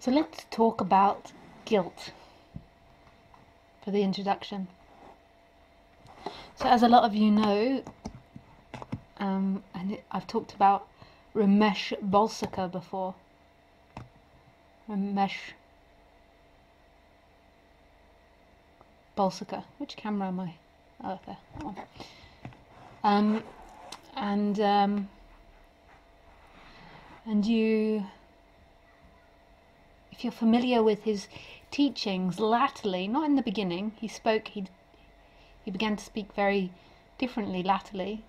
So let's talk about guilt for the introduction. So as a lot of you know, I've talked about Ramesh Balsekar before. Ramesh Balsekar. Which camera am I? Oh, there, that one. And you, if you're familiar with his teachings, latterly, not in the beginning, he began to speak very differently latterly.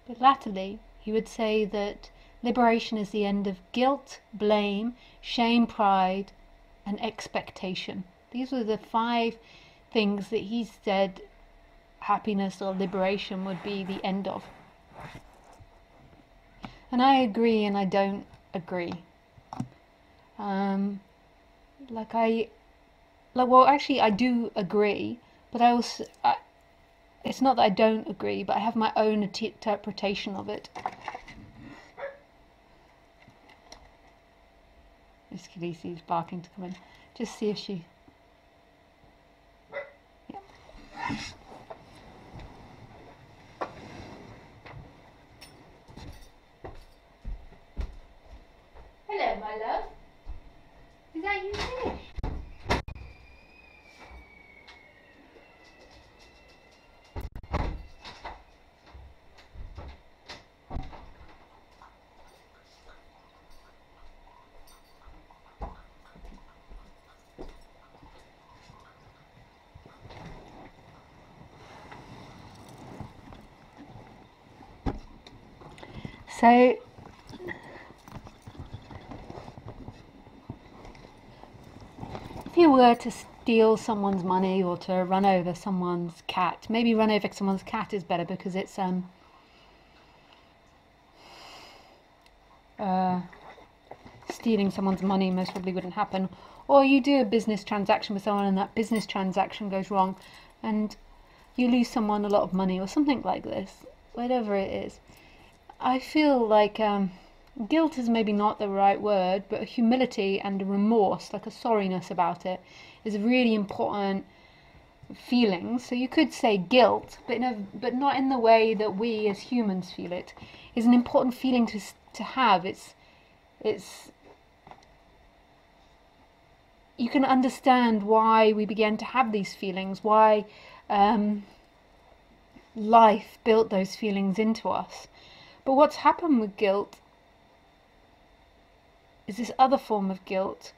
But latterly, he would say that liberation is the end of guilt, blame, shame, pride, and expectation. These were the 5 things that he said happiness or liberation would be the end of. And I agree and I don't agree. Actually I do agree, but it's not that I don't agree, but I have my own interpretation of it. Miss Khaleesi is barking to come in. Just see if she... Yeah. Hello, my love. Is that you finished? So, if you were to steal someone's money or to run over someone's cat, maybe run over someone's cat is better because it's stealing someone's money most probably wouldn't happen. Or you do a business transaction with someone and that business transaction goes wrong and you lose someone a lot of money or something like this, whatever it is. I feel like guilt is maybe not the right word, but humility and remorse, like a sorriness about it, is a really important feeling. So you could say guilt, but not in the way that we as humans feel it. It's an important feeling to have. It's you can understand why we began to have these feelings, why life built those feelings into us. But what's happened with guilt is this other form of guilt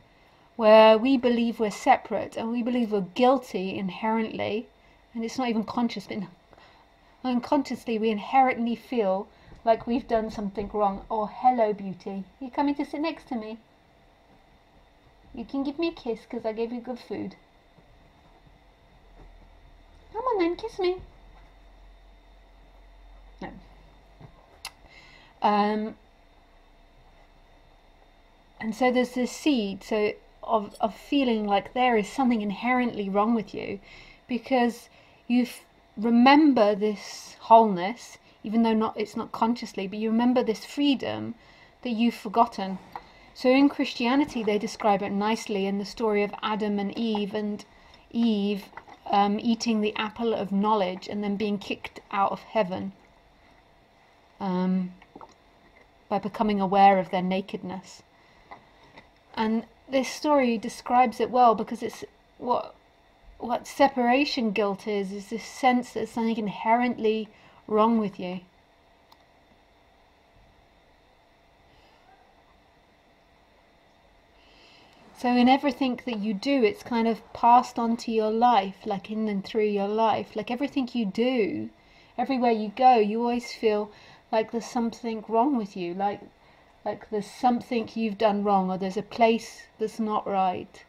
where we believe we're separate and we believe we're guilty inherently, and it's not even conscious, but unconsciously we inherently feel like we've done something wrong. Oh, hello, beauty. You're coming to sit next to me. You can give me a kiss because I gave you good food. Come on then, kiss me. No. And so there's this seed of feeling like there is something inherently wrong with you because you remember this wholeness, even though it's not consciously, but you remember this freedom that you've forgotten. So in Christianity they describe it nicely in the story of Adam and Eve eating the apple of knowledge and then being kicked out of heaven by becoming aware of their nakedness. And this story describes it well because it's what separation guilt is this sense that there's something inherently wrong with you. So in everything that you do, it's kind of passed on to your life, like in and through your life. Like everything you do, everywhere you go, you always feel like there's something wrong with you, like there's something you've done wrong, or there's a place that's not right.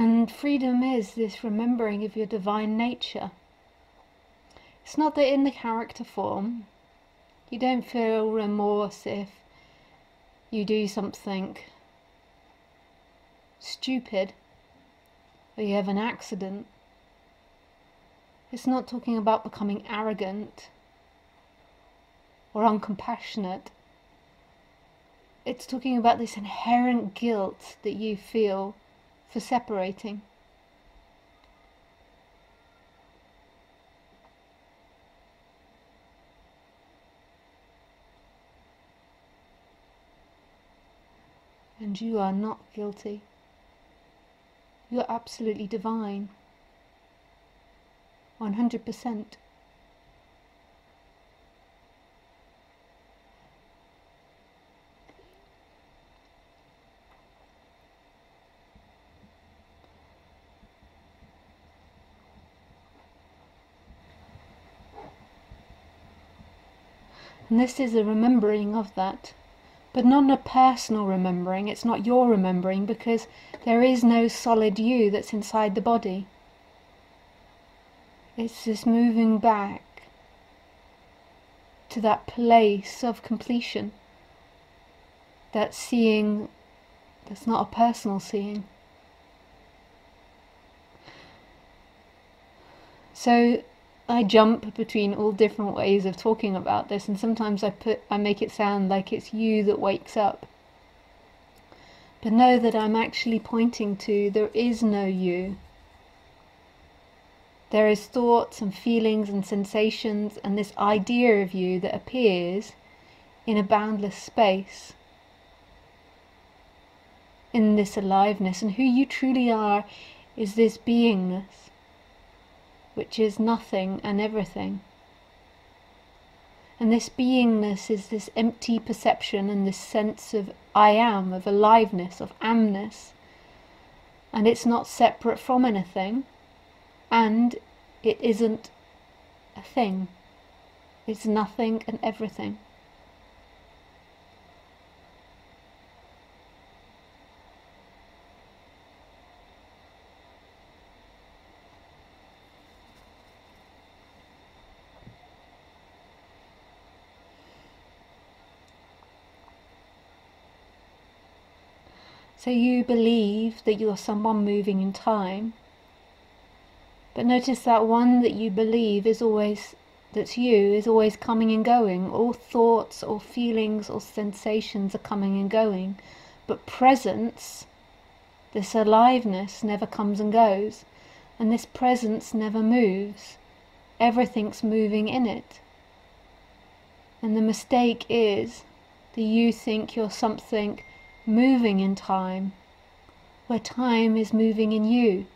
And freedom is this remembering of your divine nature. It's not that in the character form you don't feel remorse if you do something stupid or you have an accident. It's not talking about becoming arrogant or uncompassionate. It's talking about this inherent guilt that you feel for separating. And you are not guilty. You're absolutely divine. 100%. And this is a remembering of that. But not a personal remembering. It's not your remembering, because there is no solid you that's inside the body. It's this moving back to that place of completion, that seeing that's not a personal seeing. So I jump between all different ways of talking about this, and sometimes I make it sound like it's you that wakes up. But know that I'm actually pointing to there is no you. There is thoughts and feelings and sensations and this idea of you that appears in a boundless space, in this aliveness. And who you truly are is this beingness, which is nothing and everything. And this beingness is this empty perception and this sense of I am, of aliveness, of amness. And it's not separate from anything, and it isn't a thing. It's nothing and everything. So you believe that you're someone moving in time, but notice that one that you believe is always, that's you, is always coming and going. All thoughts or feelings or sensations are coming and going, but presence, this aliveness, never comes and goes, and this presence never moves. Everything's moving in it. And the mistake is that you think you're something moving in time, where time is moving in you.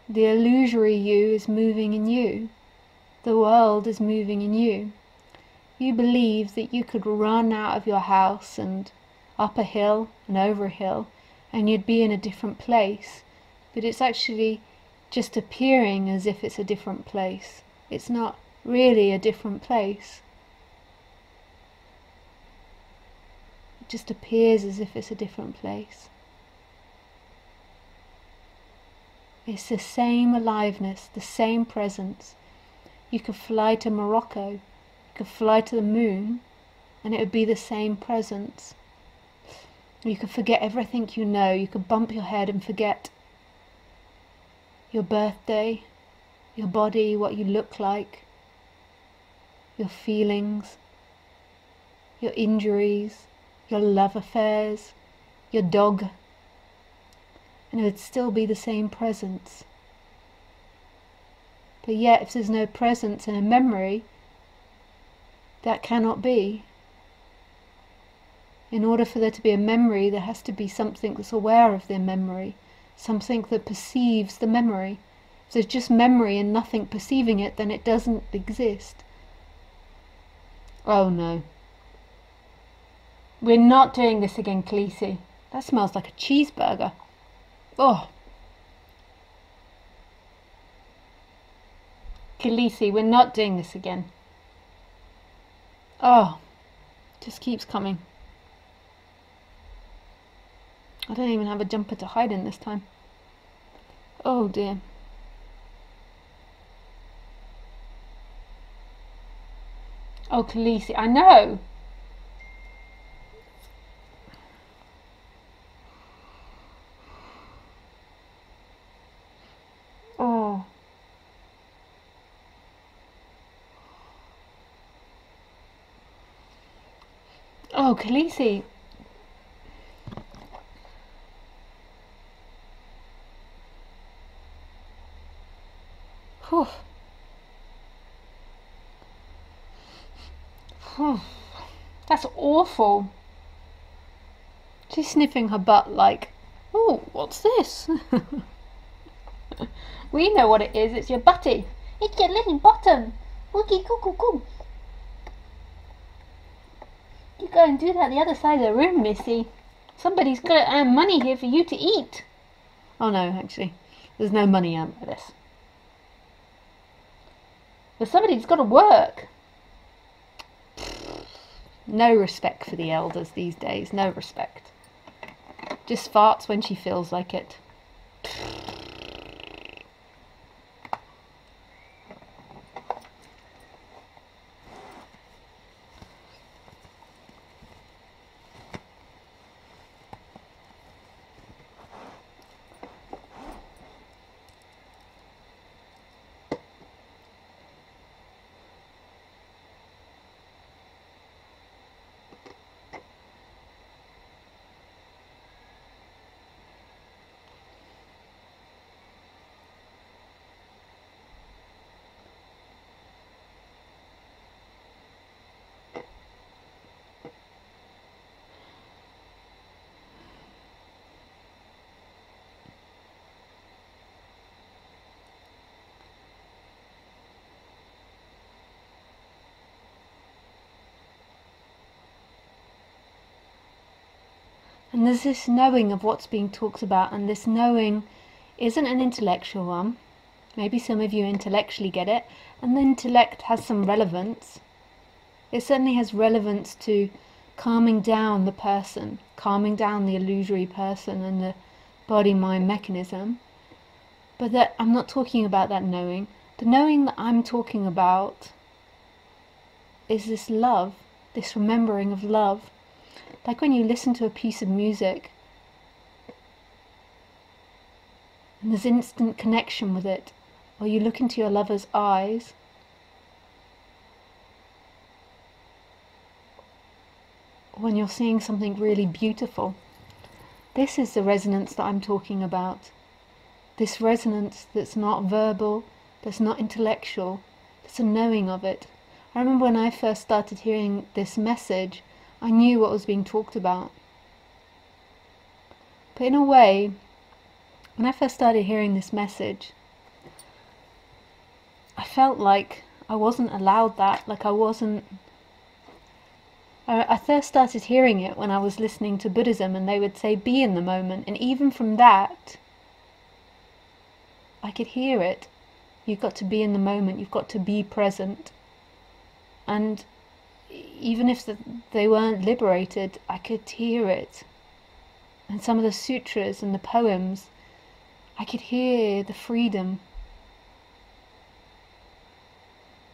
The illusory you is moving in you. The world is moving in you. You believe that you could run out of your house and up a hill and over a hill and you'd be in a different place, but it's actually just appearing as if it's a different place. It's not really a different place. It just appears as if it's a different place. It's the same aliveness, the same presence. You could fly to Morocco, you could fly to the moon, and it would be the same presence. You could forget everything you know. You could bump your head and forget your birthday, your body, what you look like, your feelings, your injuries, your love affairs, your dog, and it would still be the same presence. But yet, if there's no presence in a memory, that cannot be. In order for there to be a memory, there has to be something that's aware of the memory, something that perceives the memory. If there's just memory and nothing perceiving it, then it doesn't exist. Oh no. We're not doing this again, Khaleesi. That smells like a cheeseburger. Oh. Khaleesi, we're not doing this again. Oh. Just keeps coming. I don't even have a jumper to hide in this time. Oh dear. Oh, Khaleesi, I know! Oh. Oh, Khaleesi. Whew. Whew. That's awful. She's sniffing her butt like, oh, what's this? We know what it is. It's your butty. It's your little bottom. Woogie coo coo coo. You go and do that the other side of the room, Missy. Somebody's got to earn money here for you to eat. Oh no, actually, there's no money earned by this. But somebody's got to work. No respect for the elders these days. No respect. Just farts when she feels like it. And there's this knowing of what's being talked about, and this knowing isn't an intellectual one. Maybe some of you intellectually get it, and the intellect has some relevance. It certainly has relevance to calming down the person, calming down the illusory person and the body-mind mechanism. But that I'm not talking about that knowing. The knowing that I'm talking about is this love, this remembering of love. Like when you listen to a piece of music and there's instant connection with it, or you look into your lover's eyes, when you're seeing something really beautiful. This is the resonance that I'm talking about. This resonance that's not verbal, that's not intellectual, that's a knowing of it. I remember when I first started hearing this message, I knew what was being talked about. But in a way, when I first started hearing this message, I felt like I wasn't allowed that, like I first started hearing it when I was listening to Buddhism, and they would say, be in the moment. And even from that, I could hear it. You've got to be in the moment, you've got to be present. And even if they weren't liberated, I could hear it. And some of the sutras and the poems, I could hear the freedom,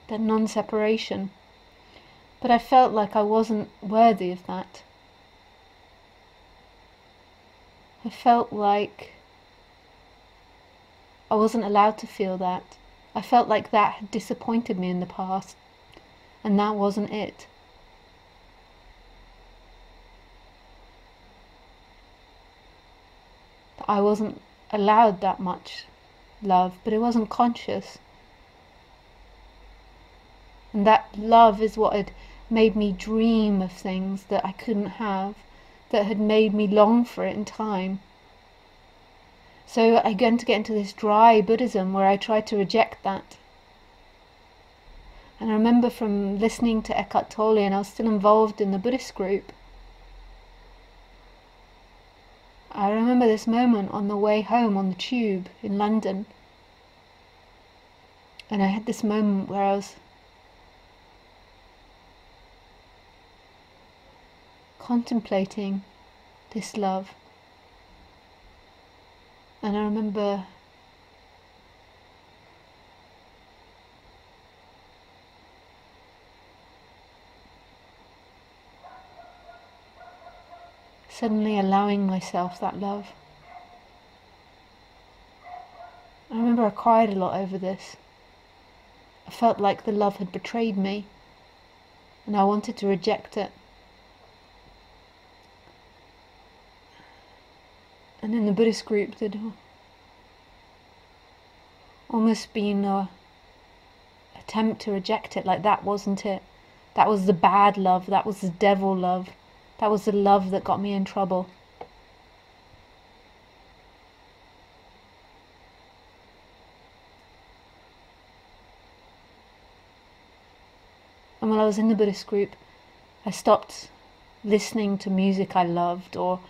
that non-separation. But I felt like I wasn't worthy of that. I felt like I wasn't allowed to feel that. I felt like that had disappointed me in the past, and that wasn't it. I wasn't allowed that much love, but it wasn't conscious. And that love is what had made me dream of things that I couldn't have, that had made me long for it in time. So I began to get into this dry Buddhism where I tried to reject that. And I remember from listening to Eckhart Tolle, and I was still involved in the Buddhist group, I remember this moment on the way home on the tube in London. And I had this moment where I was contemplating this love. And I remember suddenly allowing myself that love. I remember I cried a lot over this. I felt like the love had betrayed me, and I wanted to reject it. And in the Buddhist group, there'd almost been a attempt to reject it, like that wasn't it. That was the bad love, that was the devil love, that was the love that got me in trouble. And while I was in the Buddhist group, I stopped listening to music I loved, or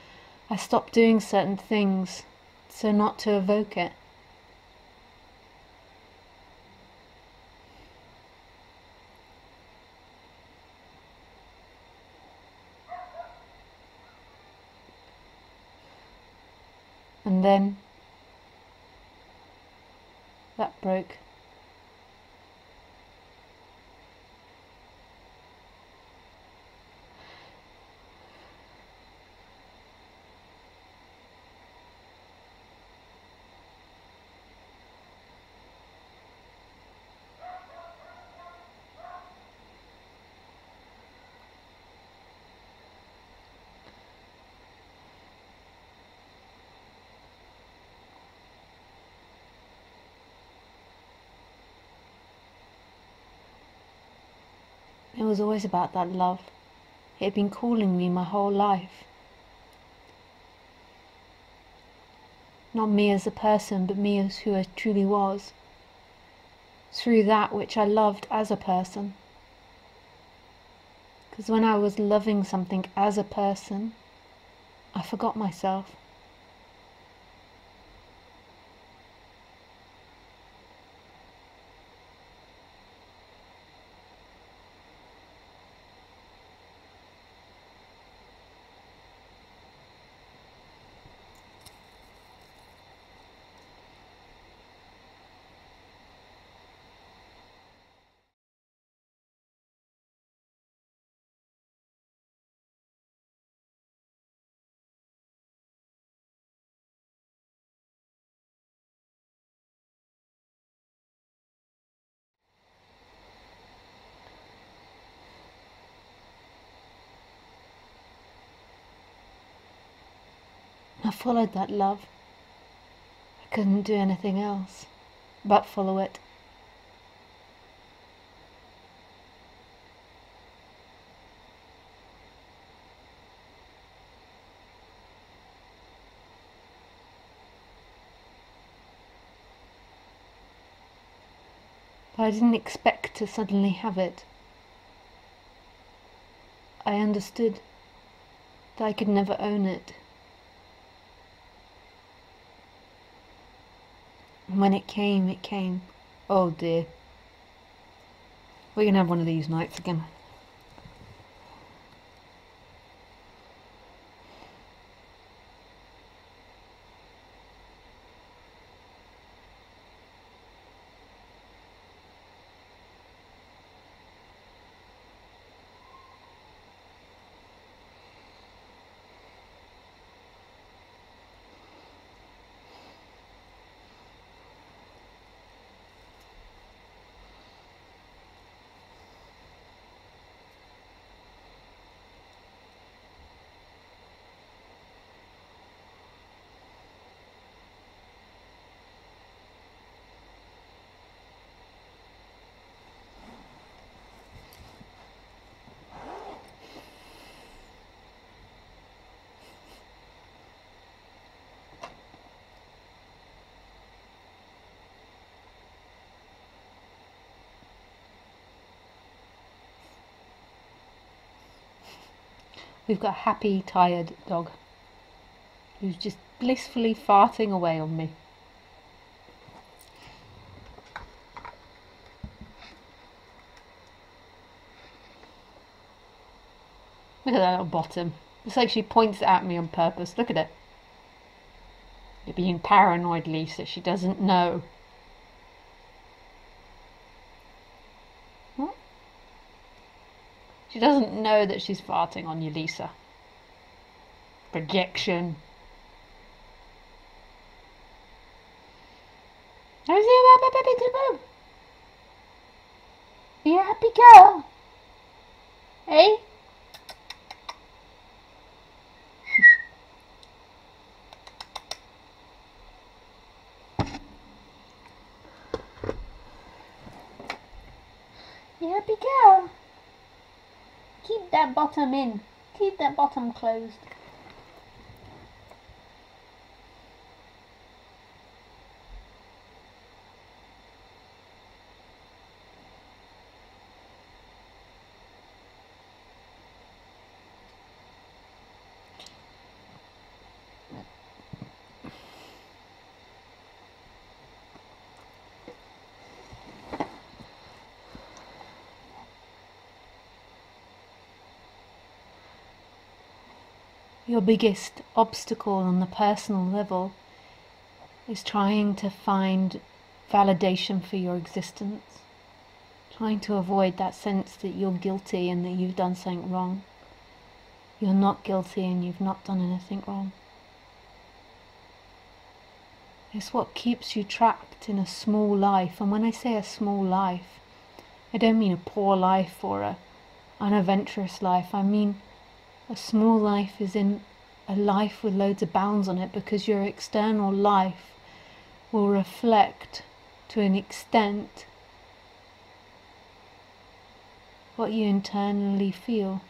I stopped doing certain things so not to evoke it. And then that broke. It was always about that love. It had been calling me my whole life. Not me as a person, but me as who I truly was. Through that which I loved as a person. Because when I was loving something as a person, I forgot myself. I followed that love. I couldn't do anything else but follow it. But I didn't expect to suddenly have it. I understood that I could never own it. And when it came, it came. Oh dear. We're going to have one of these nights again. We've got a happy, tired dog who's just blissfully farting away on me. Look at that little bottom. It's like she points it at me on purpose. Look at it. You're being paranoid, Lisa. She doesn't know. What? She doesn't know that she's farting on you, Lisa. Projection. Are you a happy girl? Hey? You happy girl? Keep that bottom in. Keep that bottom closed. Your biggest obstacle on the personal level is trying to find validation for your existence, trying to avoid that sense that you're guilty and that you've done something wrong. You're not guilty and you've not done anything wrong. It's what keeps you trapped in a small life. And when I say a small life, I don't mean a poor life or an unadventurous life. I mean a small life is in a life with loads of bounds on it, because your external life will reflect to an extent what you internally feel.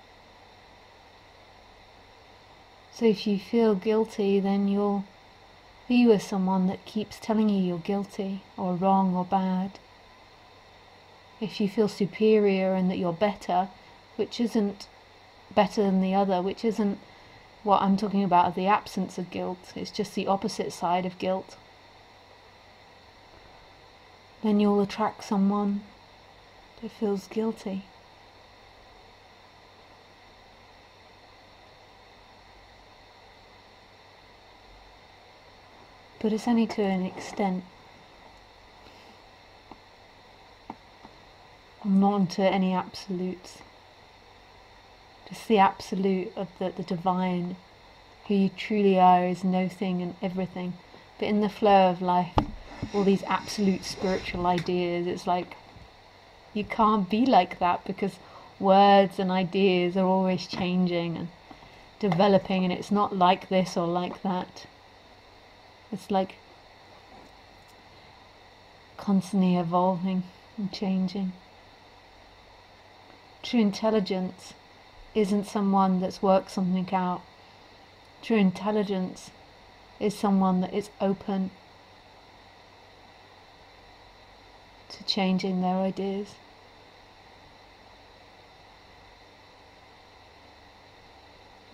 So if you feel guilty, then you'll be with someone that keeps telling you you're guilty or wrong or bad. If you feel superior and that you're better, which isn't better than the other, which isn't what I'm talking about, the absence of guilt, it's just the opposite side of guilt, then you'll attract someone that feels guilty. But it's only to an extent. I'm not into any absolutes. Just the absolute of the divine, who you truly are, is no thing and everything. But in the flow of life, all these absolute spiritual ideas, it's like you can't be like that, because words and ideas are always changing and developing, and it's not like this or like that. It's like constantly evolving and changing. True intelligence isn't someone that's worked something out. True intelligence is someone that is open to changing their ideas.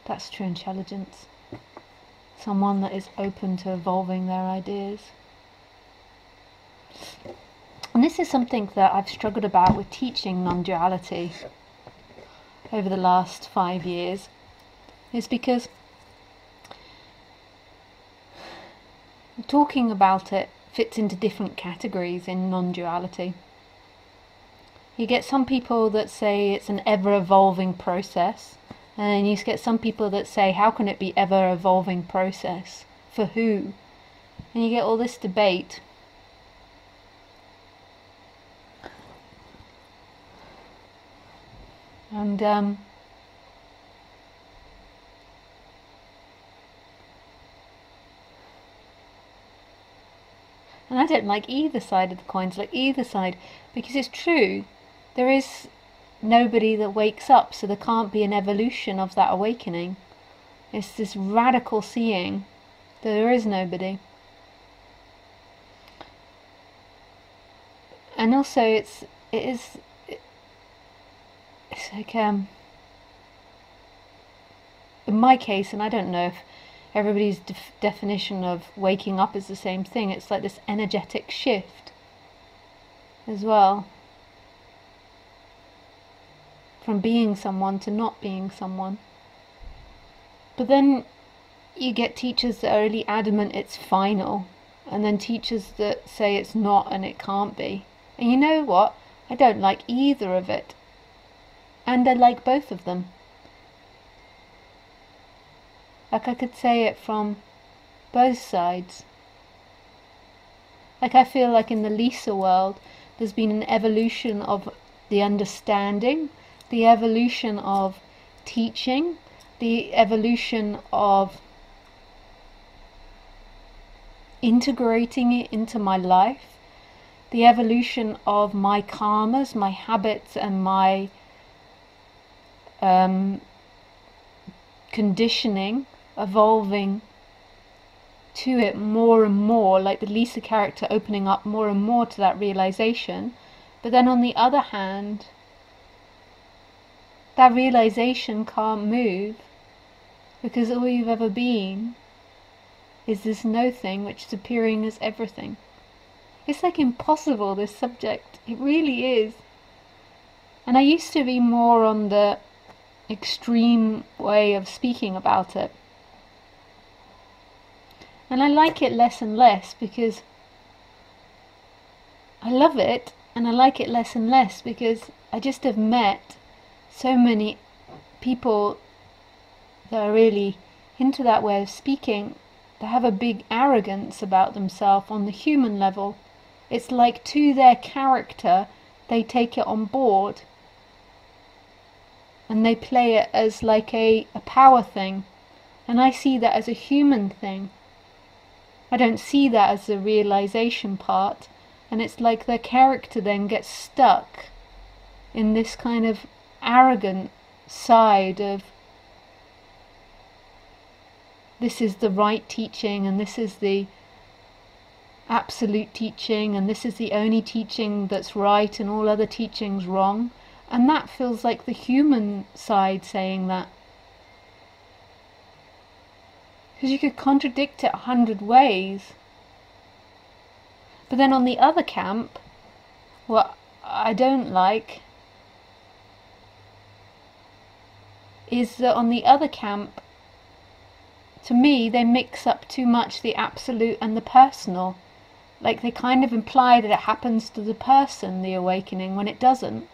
That's true intelligence. Someone that is open to evolving their ideas. And this is something that I've struggled about with teaching non-duality over the last 5 years, is because talking about it fits into different categories in non-duality. You get some people that say it's an ever-evolving process, and you get some people that say, how can it be ever-evolving process? For who? And you get all this debate. And I don't like either side of the coins, like either side, because it's true, there is nobody that wakes up, so there can't be an evolution of that awakening. It's this radical seeing that there is nobody. And also it's like in my case, and I don't know if everybody's definition of waking up is the same thing, it's like this energetic shift as well, from being someone to not being someone. But then you get teachers that are really adamant it's final, and then teachers that say it's not and it can't be. And you know what? I don't like either of it. And I like both of them. Like, I could say it from both sides. Like, I feel like in the Lisa world, there's been an evolution of the understanding, the evolution of teaching, the evolution of integrating it into my life, the evolution of my karmas, my habits, and my conditioning evolving to it more and more, like the Lisa character opening up more and more to that realization. But then on the other hand, that realization can't move, because all you've ever been is this no thing which is appearing as everything. It's like impossible, this subject. It really is. And I used to be more on the extreme way of speaking about it. And I like it less and less because I love it, and I like it less and less because I just have met so many people that are really into that way of speaking. They have a big arrogance about themselves on the human level. It's like, to their character, they take it on board and they play it as like a power thing. And I see that as a human thing. I don't see that as the realization part. And it's like their character then gets stuck in this kind of arrogant side of, this is the right teaching, and this is the absolute teaching, and this is the only teaching that's right, and all other teaching's wrong. And that feels like the human side saying that. Because you could contradict it 100 ways. But then on the other camp, what I don't like is that on the other camp, to me, they mix up too much the absolute and the personal. Like, they kind of imply that it happens to the person, the awakening, when it doesn't.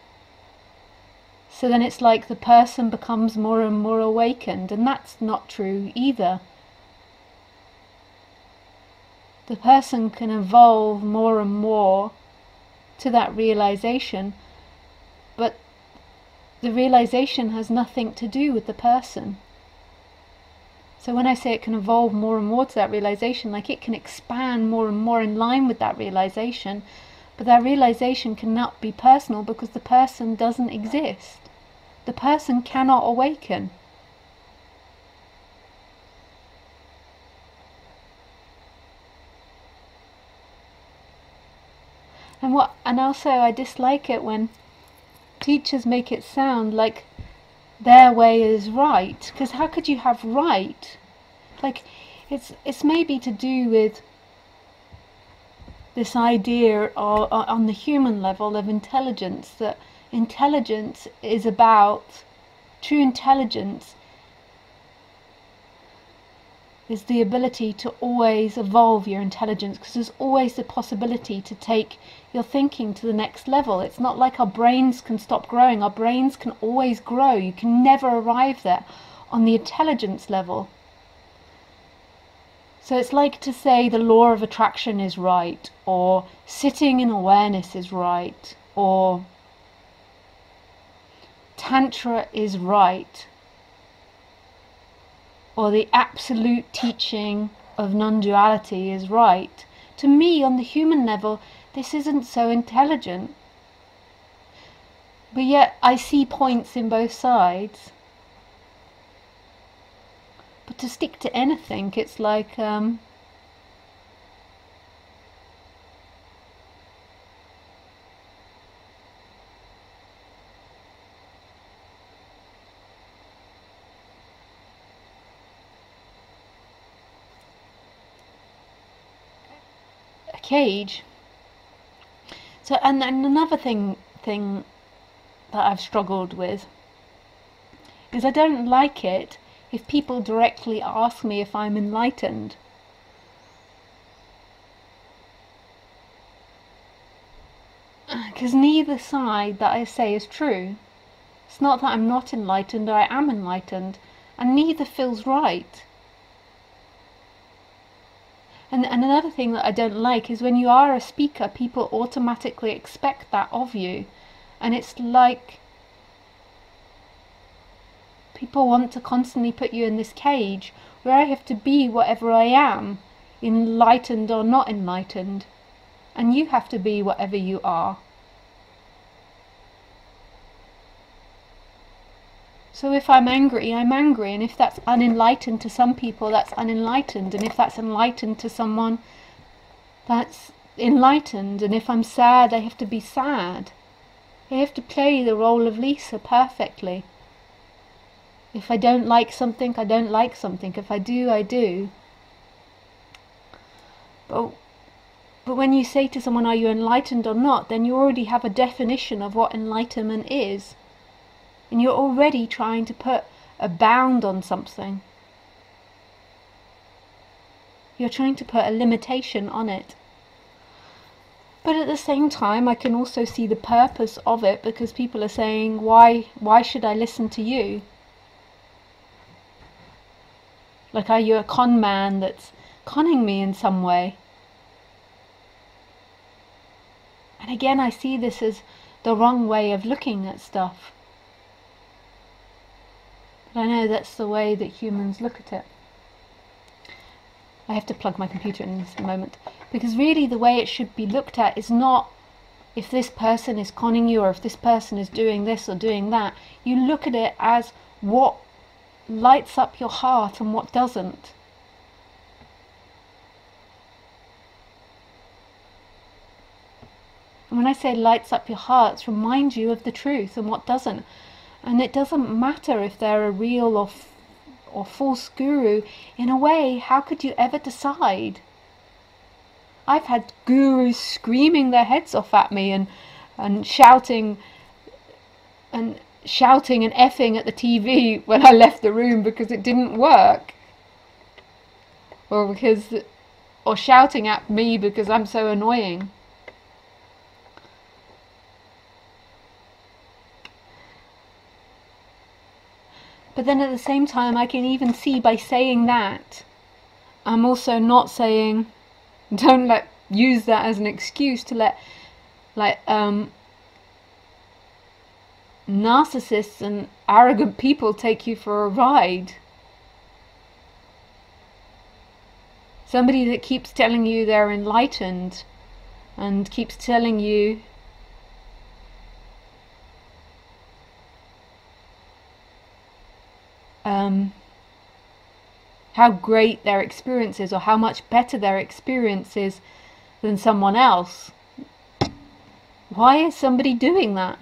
So then it's like the person becomes more and more awakened, and that's not true either. The person can evolve more and more to that realization, but the realization has nothing to do with the person. So when I say it can evolve more and more to that realization, like, it can expand more and more in line with that realization, but that realization cannot be personal because the person doesn't exist. The person cannot awaken. And also I dislike it when teachers make it sound like their way is right, because how could you have right? Like, it's maybe to do with this idea of, on the human level, of intelligence, that intelligence is about, true intelligence is the ability to always evolve your intelligence, because there's always the possibility to take your thinking to the next level. It's not like our brains can stop growing. Our brains can always grow. You can never arrive there on the intelligence level. So it's like to say the law of attraction is right, or sitting in awareness is right, or Tantra is right, or the absolute teaching of non-duality is right. To me, on the human level, this isn't so intelligent. But yet I see points in both sides. But to stick to anything, it's like a cage. So, and another thing that I've struggled with is I don't like it if people directly ask me if I'm enlightened. Because neither side that I say is true. It's not that I'm not enlightened or I am enlightened, and neither feels right. And another thing that I don't like is when you are a speaker, people automatically expect that of you. And it's like people want to constantly put you in this cage where I have to be whatever I am, enlightened or not enlightened. And you have to be whatever you are. So if I'm angry, I'm angry, and if that's unenlightened to some people, that's unenlightened, and if that's enlightened to someone, that's enlightened, and if I'm sad, I have to be sad. I have to play the role of Lisa perfectly. If I don't like something, I don't like something. If I do, I do. But when you say to someone, are you enlightened or not, then you already have a definition of what enlightenment is. And you're already trying to put a bound on something. You're trying to put a limitation on it. But at the same time, I can also see the purpose of it, because people are saying, why should I listen to you? Like, are you a con man that's conning me in some way? And again, I see this as the wrong way of looking at stuff. But I know that's the way that humans look at it. I have to plug my computer in this moment. Because really the way it should be looked at is not if this person is conning you or if this person is doing this or doing that. You look at it as what lights up your heart and what doesn't. And when I say lights up your hearts, reminds you of the truth and what doesn't. And it doesn't matter if they're a real or false guru. In a way, how could you ever decide? I've had gurus screaming their heads off at me and shouting and effing at the TV when I left the room because it didn't work. Or shouting at me because I'm so annoying. But then at the same time, I can even see by saying that, I'm also not saying, don't use that as an excuse to let narcissists and arrogant people take you for a ride. Somebody that keeps telling you they're enlightened and keeps telling you how great their experience is or how much better their experience is than someone else. Why is somebody doing that?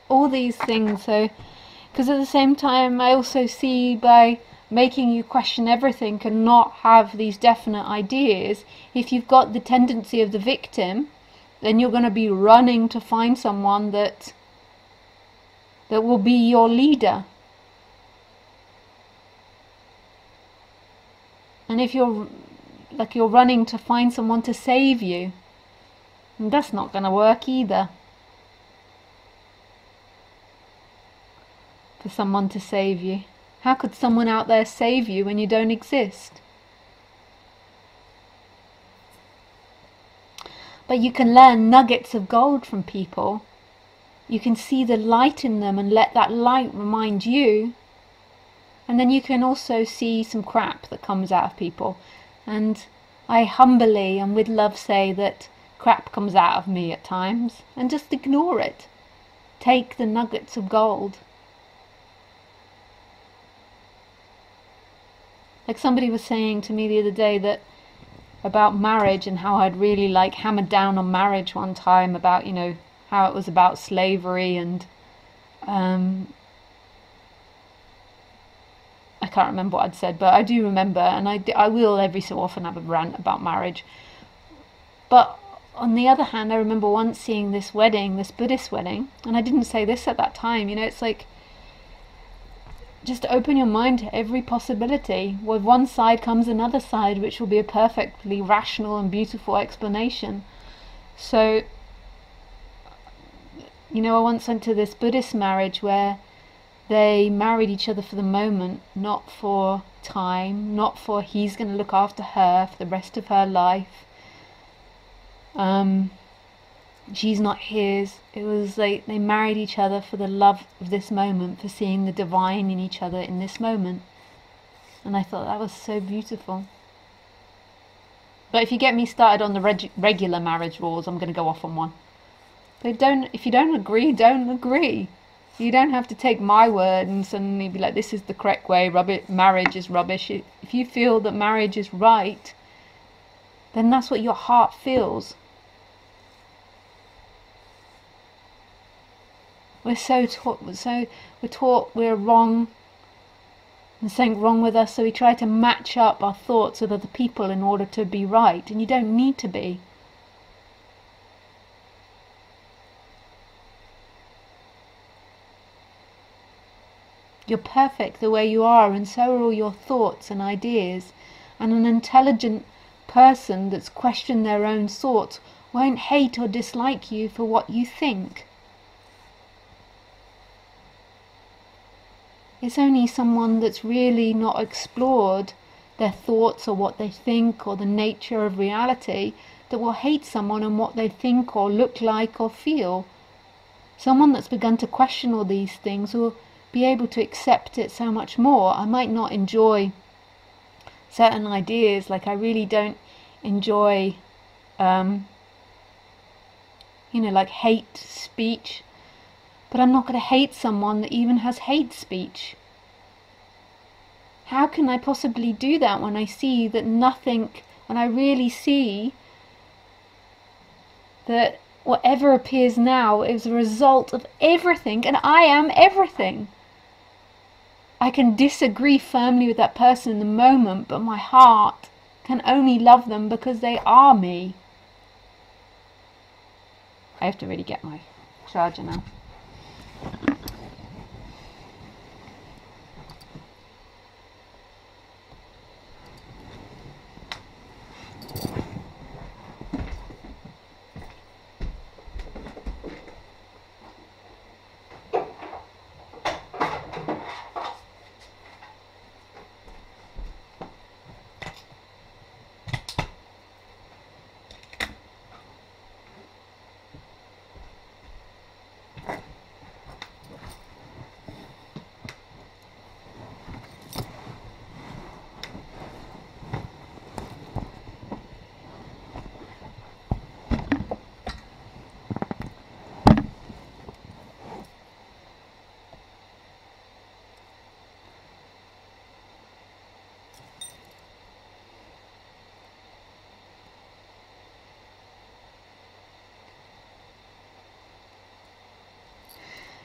All these things. So, because at the same time I also see by making you question everything and not have these definite ideas, if you've got the tendency of the victim, then you're going to be running to find someone that will be your leader. And if you're running to find someone to save you, that's not going to work either. For someone to save you. How could someone out there save you when you don't exist? But you can learn nuggets of gold from people. You can see the light in them and let that light remind you. And then you can also see some crap that comes out of people. And I humbly and with love say that crap comes out of me at times. And just ignore it. Take the nuggets of gold. Like somebody was saying to me the other day that about marriage and how I'd really hammered down on marriage one time about, how it was about slavery and I can't remember what I'd said, but I do remember, and I will every so often have a rant about marriage. But on the other hand, I remember once seeing this Buddhist wedding, and I didn't say this at that time, it's like, just open your mind to every possibility. With one side comes another side, which will be a perfectly rational and beautiful explanation. So, you know, I once went to this Buddhist marriage where they married each other for the moment, not for time, not for he's going to look after her for the rest of her life. She's not his. It was like they married each other for the love of this moment, for seeing the divine in each other in this moment. And I thought that was so beautiful. But if you get me started on the regular marriage rules, I'm going to go off on one. But if you don't agree, don't agree. You don't have to take my word and suddenly be like, this is the correct way, marriage is rubbish. If you feel that marriage is right, then that's what your heart feels. We're taught we're wrong, there's something wrong with us, so we try to match up our thoughts with other people in order to be right, and you don't need to be. You're perfect the way you are, and so are all your thoughts and ideas, and an intelligent person that's questioned their own thoughts won't hate or dislike you for what you think. It's only someone that's really not explored their thoughts or what they think or the nature of reality that will hate someone and what they think or look like or feel. Someone that's begun to question all these things will be able to accept it so much more. I might not enjoy certain ideas, like I really don't enjoy, like hate speech. But I'm not going to hate someone that even has hate speech. How can I possibly do that when I see that when I really see that whatever appears now is a result of everything, and I am everything. I can disagree firmly with that person in the moment, but my heart can only love them because they are me. I have to really get my charger now.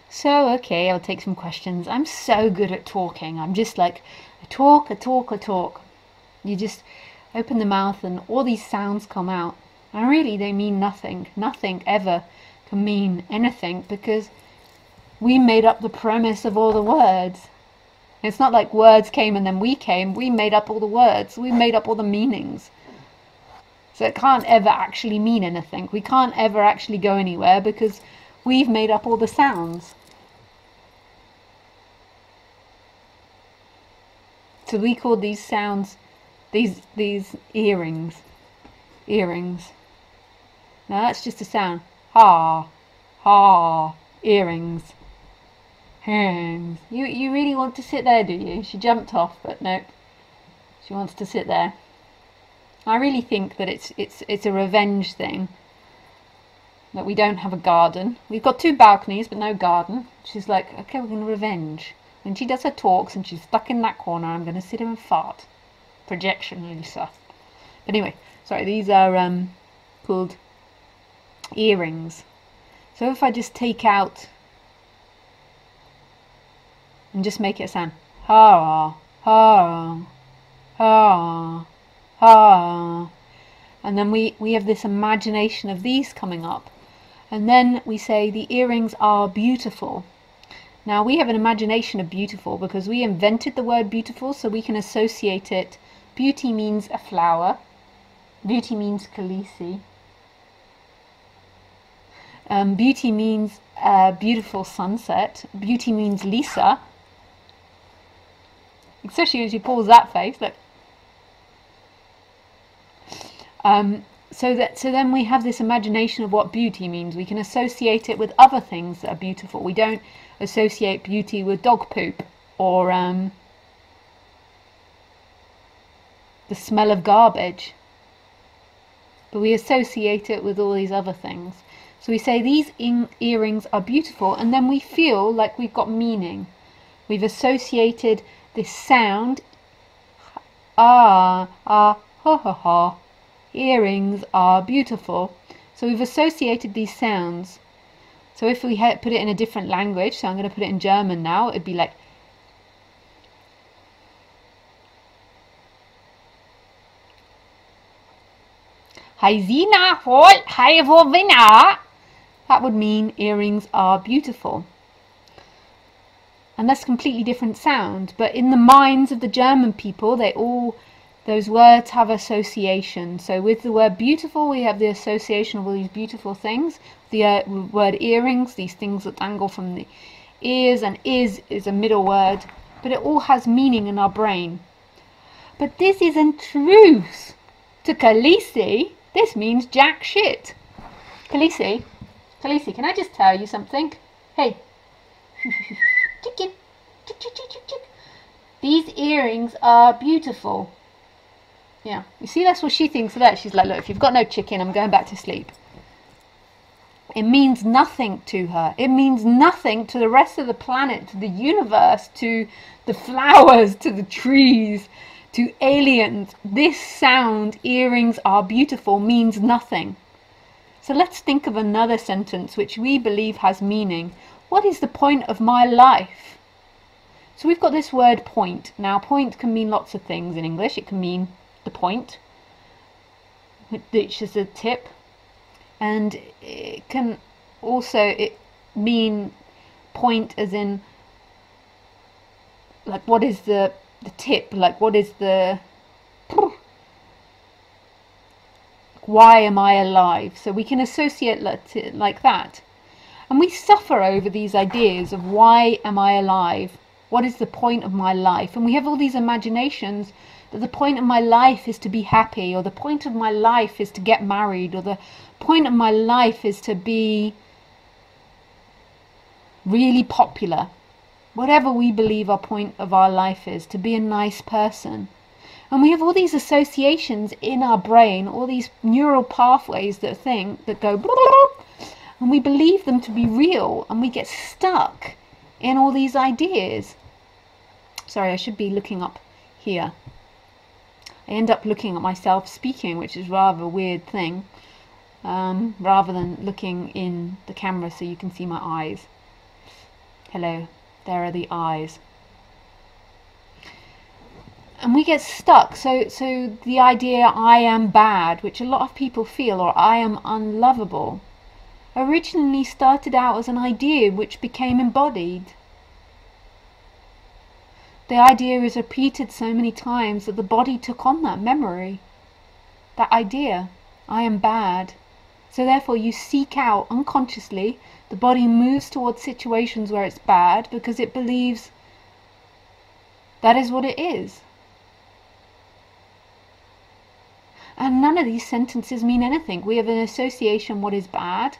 So, okay, I'll take some questions. I'm so good at talking. I'm just like, I talk. You just open the mouth and all these sounds come out. And really, they mean nothing. Nothing ever can mean anything because we made up the premise of all the words. It's not like words came and then we came. We made up all the words. We made up all the meanings. So it can't ever actually mean anything. We can't ever actually go anywhere because we've made up all the sounds. So we call these sounds, these earrings. Earrings. Now that's just a sound. Ha, ha, earrings. Earrings. You really want to sit there, do you? She jumped off, but nope. She wants to sit there. I really think that it's a revenge thing. That we don't have a garden. We've got 2 balconies, but no garden. She's like, okay, we're going to revenge. When she does her talks and she's stuck in that corner, I'm going to sit here and fart. Projection, Lisa. But anyway, sorry, these are called earrings. So if I just take out and just make it a sound, ha, ha, ha, ha, and then we have this imagination of these coming up, and then we say the earrings are beautiful. Now we have an imagination of beautiful because we invented the word beautiful, so we can associate it. Beauty means a flower. Beauty means Khaleesi. Beauty means a beautiful sunset. Beauty means Lisa. Especially when she pulls that face, look. So then we have this imagination of what beauty means. We can associate it with other things that are beautiful. We don't associate beauty with dog poop or the smell of garbage, but we associate it with all these other things. So we say these earrings are beautiful, and then we feel like we've got meaning. We've associated this sound, ha ha ha, earrings are beautiful. So we've associated these sounds. So if we put it in a different language, so I'm going to put it in German now, it'd be like Heisina hol Heivovina. That would mean earrings are beautiful. And that's a completely different sound. But in the minds of the German people, those words have association. So with the word beautiful, we have the association of all these beautiful things. The word earrings, these things that dangle from the ears, and is a middle word. But it all has meaning in our brain. But this isn't truth. To Khaleesi, this means jack shit. Khaleesi, can I just tell you something? Hey. Chicken. These earrings are beautiful. Yeah, you see, that's what she thinks of that. She's like, look, if you've got no chicken, I'm going back to sleep. It means nothing to her. It means nothing to the rest of the planet, to the universe, to the flowers, to the trees, to aliens. This sound, earrings are beautiful, means nothing. So let's think of another sentence which we believe has meaning. What is the point of my life? So we've got this word point. Now, point can mean lots of things in English. It can mean the point, which is a tip, and it can also mean point as in, like, what is the tip, like what is the, why am I alive? So we can associate like that, and we suffer over these ideas of why am I alive, what is the point of my life, and we have all these imaginations that the point of my life is to be happy, or the point of my life is to get married, or the point of my life is to be really popular. Whatever we believe our point of our life is, to be a nice person. And we have all these associations in our brain, all these neural pathways that go, and we believe them to be real, and we get stuck in all these ideas. Sorry, I should be looking up here. I end up looking at myself speaking, which is rather a weird thing, rather than looking in the camera so you can see my eyes. Hello, there are the eyes. And we get stuck. So the idea I am bad, which a lot of people feel, or I am unlovable, originally started out as an idea which became embodied. The idea is repeated so many times that the body took on that memory, that idea, I am bad. So therefore you seek out unconsciously, the body moves towards situations where it's bad because it believes that is what it is. And none of these sentences mean anything. We have an association what is bad.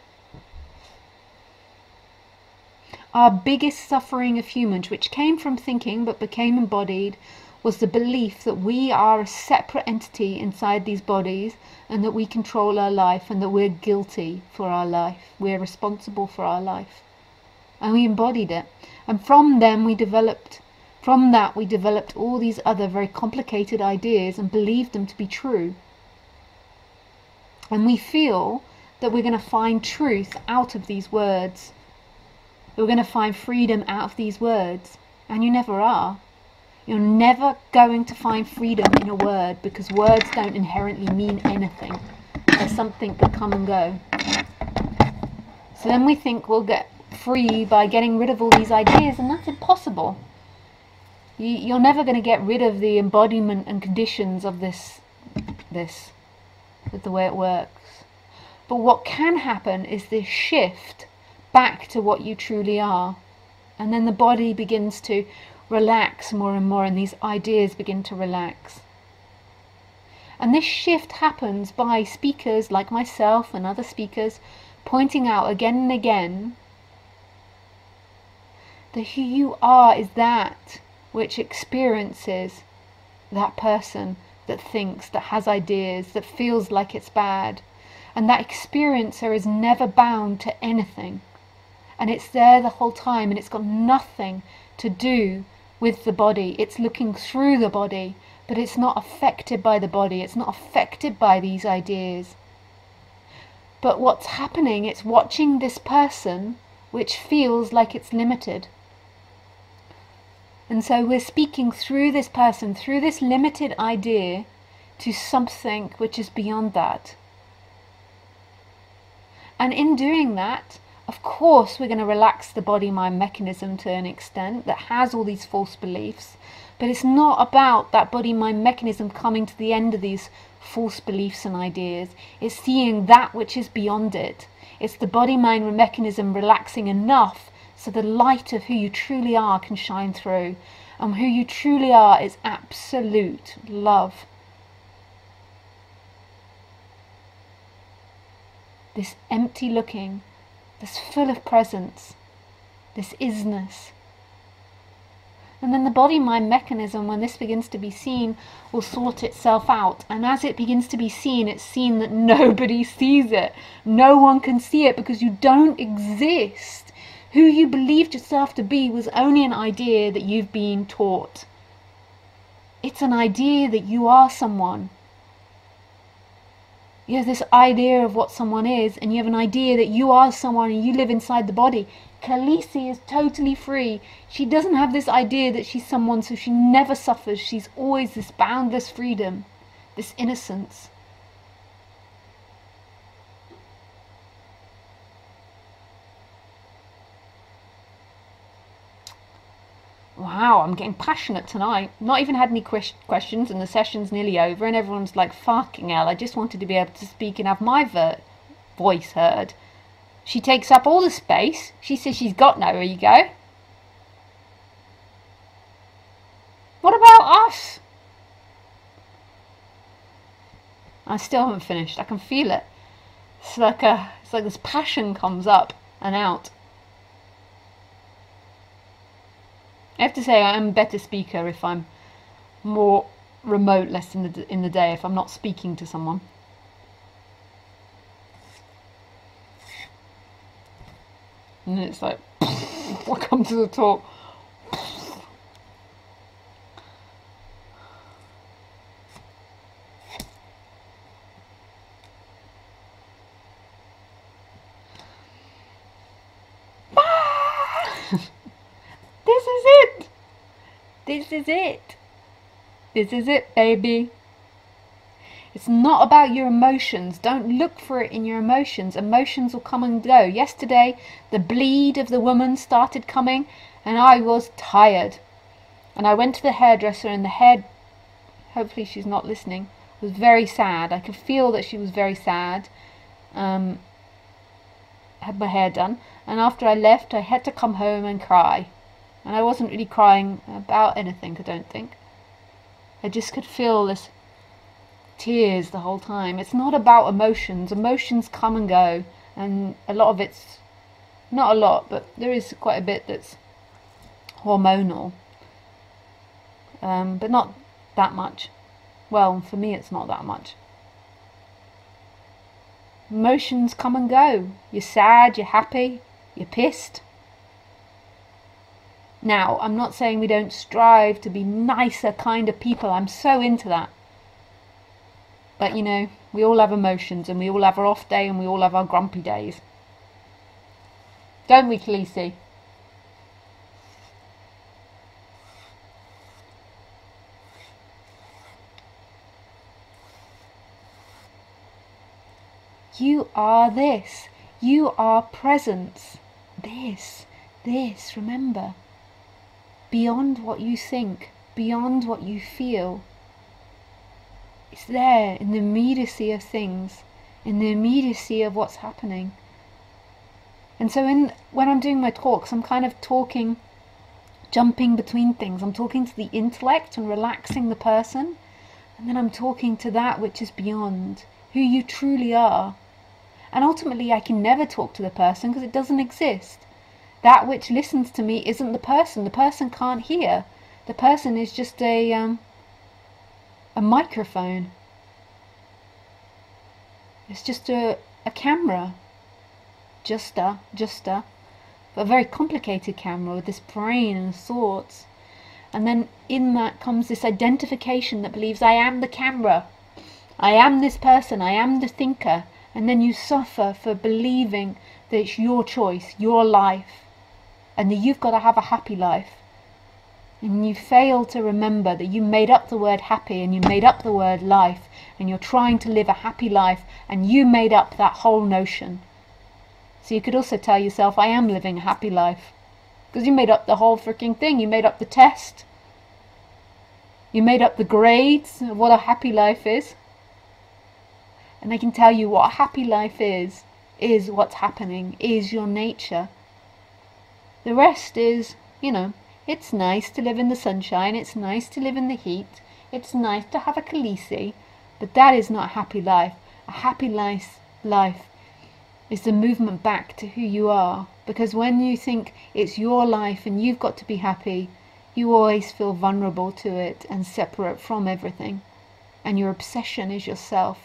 Our biggest suffering of humans, which came from thinking but became embodied, was the belief that we are a separate entity inside these bodies, and that we control our life, and that we're guilty for our life. We're responsible for our life. And we embodied it. And from that we developed all these other very complicated ideas and believed them to be true. And we feel that we're going to find truth out of these words. We're going to find freedom out of these words. And you never are. You're never going to find freedom in a word, because words don't inherently mean anything. They're something that come and go. So then we think we'll get free by getting rid of all these ideas, and that's impossible. You're never going to get rid of the embodiment and conditions of this with the way it works. But what can happen is this shift back to what you truly are, and then the body begins to relax more and more, and these ideas begin to relax. And this shift happens by speakers like myself and other speakers pointing out again and again that who you are is that which experiences that person that thinks, that has ideas, that feels like it's bad. And that experiencer is never bound to anything. And it's there the whole time, and it's got nothing to do with the body. It's looking through the body, but it's not affected by the body. It's not affected by these ideas. But what's happening, it's watching this person which feels like it's limited. And so we're speaking through this person, through this limited idea, to something which is beyond that. And in doing that, of course, we're going to relax the body-mind mechanism to an extent that has all these false beliefs. But it's not about that body-mind mechanism coming to the end of these false beliefs and ideas. It's seeing that which is beyond it. It's the body-mind mechanism relaxing enough so the light of who you truly are can shine through. And who you truly are is absolute love. This empty looking, this full of presence, this isness. And then the body-mind mechanism, when this begins to be seen, will sort itself out. And as it begins to be seen, it's seen that nobody sees it. No one can see it because you don't exist. Who you believed yourself to be was only an idea that you've been taught. It's an idea that you are someone. You have this idea of what someone is, and you have an idea that you are someone and you live inside the body. Khaleesi is totally free. She doesn't have this idea that she's someone, so she never suffers. She's always this boundless freedom, this innocence. Wow, I'm getting passionate tonight. Not even had any questions, and the session's nearly over, and everyone's like, fucking hell, I just wanted to be able to speak and have my voice heard. She takes up all the space. She says she's got no ego. What about us? I still haven't finished. I can feel it. It's like this passion comes up and out. I have to say I am a better speaker if I'm more remote, less in the day, if I'm not speaking to someone. And it's like, welcome to the talk. This is it. This is it. This is it, baby. It's not about your emotions. Don't look for it in your emotions. Emotions will come and go. Yesterday, the bleed of the woman started coming, and I was tired. And I went to the hairdresser, and the hair, hopefully she's not listening, was very sad. I could feel that she was very sad. Had my hair done. And after I left, I had to come home and cry. And I wasn't really crying about anything, I don't think. I just could feel this tears the whole time. It's not about emotions. Emotions come and go. And a lot of it's, not a lot, but there is quite a bit that's hormonal. But not that much. Well, for me it's not that much. Emotions come and go. You're sad, you're happy, you're pissed. Now, I'm not saying we don't strive to be nicer, kinder people. I'm so into that. But, you know, we all have emotions, and we all have our off day, and we all have our grumpy days. Don't we, Khaleesi? You are this. You are presence. this, remember, beyond what you think, beyond what you feel. It's there in the immediacy of things, in the immediacy of what's happening. And so when I'm doing my talks, I'm kind of talking, jumping between things. I'm talking to the intellect and relaxing the person, and then I'm talking to that which is beyond, who you truly are. And ultimately I can never talk to the person because it doesn't exist. That which listens to me isn't the person. The person can't hear. The person is just a microphone. It's just a camera. Just a very complicated camera with this brain and thoughts. And then in that comes this identification that believes I am the camera. I am this person. I am the thinker. And then you suffer for believing that it's your choice, your life, and that you've got to have a happy life. And you fail to remember that you made up the word happy and you made up the word life, and you're trying to live a happy life, and you made up that whole notion. So you could also tell yourself, I am living a happy life, because you made up the whole freaking thing. You made up the test. You made up the grades of what a happy life is. And I can tell you what a happy life is what's happening, is your nature. The rest is, it's nice to live in the sunshine, it's nice to live in the heat, it's nice to have a Khaleesi, but that is not a happy life. A happy life is the movement back to who you are, because when you think it's your life and you've got to be happy, you always feel vulnerable to it and separate from everything, and your obsession is yourself.